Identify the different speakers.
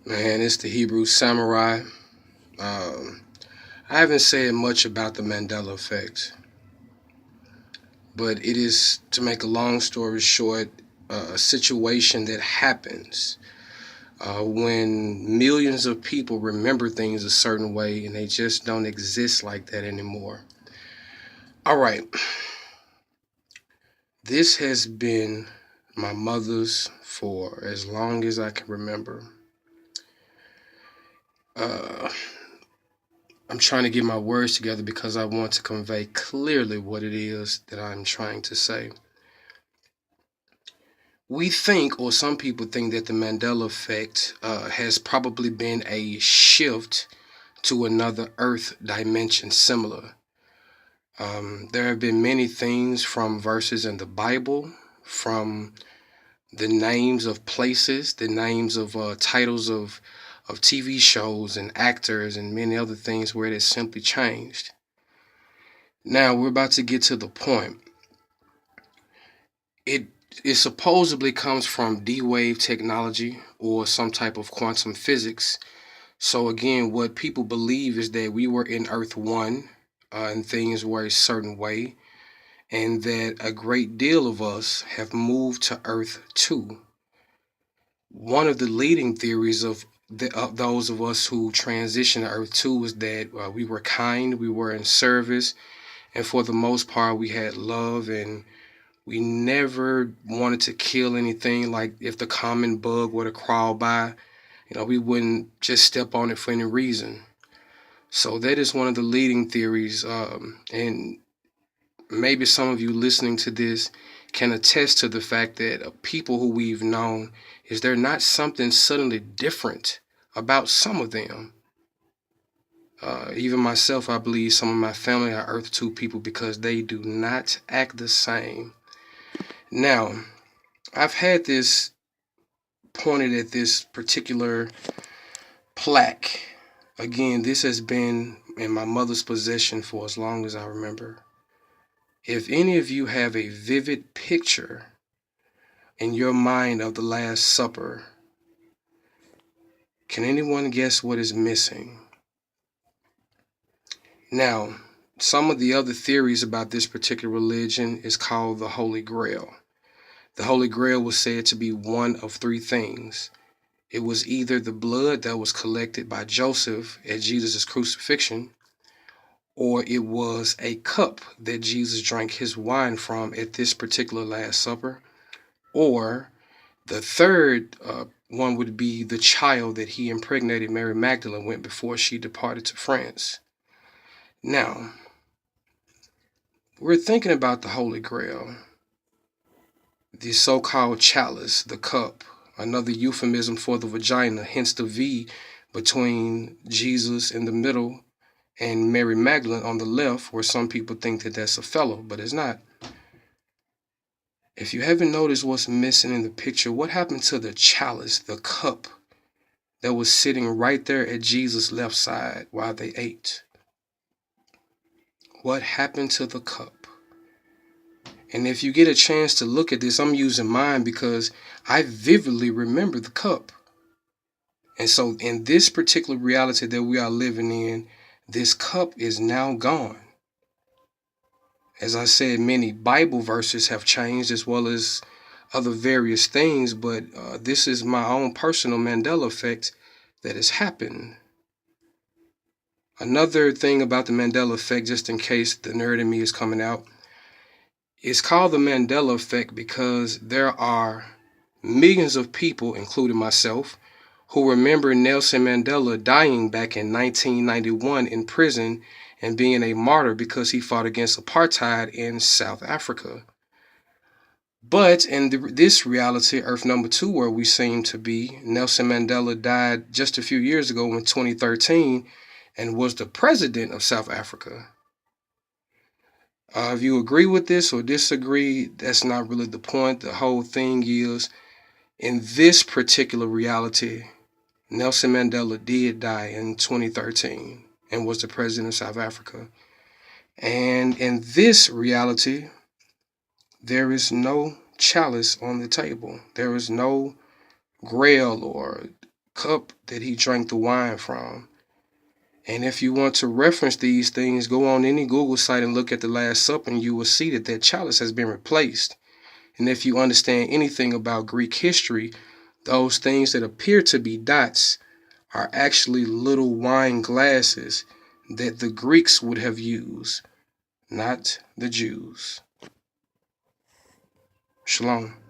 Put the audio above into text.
Speaker 1: Man, it's the Hebrew samurai. Um, I haven't said much about the Mandela effect, but it is, to make a long story short, a situation that happens when millions of people remember things a certain way and they just don't exist like that anymore. All right, this has been my mother's for as long as I can remember. Uh, I'm trying to get my words together because I want to convey clearly what it is that I'm trying to say. We think, or some people think, that the Mandela effect has probably been a shift to another Earth dimension similar. There have been many things from verses in the Bible, from the names of places, the names of titles of TV shows and actors, and many other things where it has simply changed. Now we're about to get to the point. It it supposedly comes from D-wave technology or some type of quantum physics. So again, what people believe is that we were in Earth One, and things were a certain way, and that a great deal of us have moved to Earth Two. One of the leading theories of those of us who transitioned to Earth Two was that we were kind, we were in service, and for the most part, we had love, and we never wanted to kill anything. Like if the common bug were to crawl by, we wouldn't just step on it for any reason. So that is one of the leading theories. And maybe some of you listening to this can attest to the fact that people who we've known, is there not something suddenly different about some of them? Even myself, I believe some of my family are Earth 2 people because they do not act the same. Now, I've had this pointed at this particular plaque. Again, this has been in my mother's possession for as long as I remember. If any of you have a vivid picture in your mind of the Last Supper, can anyone guess what is missing? Now, some of the other theories about this particular religion is called the Holy Grail. The Holy Grail was said to be one of three things. It was either the blood that was collected by Joseph at Jesus' crucifixion, or it was a cup that Jesus drank his wine from at this particular Last Supper, or the third one would be the child that he impregnated Mary Magdalene with before she departed to France. Now, we're thinking about the Holy Grail, the so-called chalice, the cup, another euphemism for the vagina, hence the V between Jesus in the middle and Mary Magdalene on the left, where some people think that that's a fellow, but it's not. If you haven't noticed what's missing in the picture, what happened to the chalice, the cup that was sitting right there at Jesus' left side while they ate? What happened to the cup? And if you get a chance to look at this, I'm using mine because I vividly remember the cup. And so in this particular reality that we are living in, this cup is now gone. As I said, many Bible verses have changed as well as other various things, but this is my own personal Mandela effect that has happened. Another thing about the Mandela effect, just in case the nerd in me is coming out, it's called the Mandela effect because there are millions of people, including myself, who remember Nelson Mandela dying back in 1991 in prison and being a martyr because he fought against apartheid in South Africa. But in this reality, Earth number two, where we seem to be, Nelson Mandela died just a few years ago in 2013 and was the president of South Africa. If you agree with this or disagree, that's not really the point. The whole thing is, in this particular reality, Nelson Mandela did die in 2013 and was the president of South Africa. And in this reality, there is no chalice on the table. There is no grail or cup that he drank the wine from. And if you want to reference these things, go on any Google site and look at the Last Supper, and you will see that that chalice has been replaced. And if you understand anything about Greek history, those things that appear to be dots are actually little wine glasses that the Greeks would have used, not the Jews. Shalom.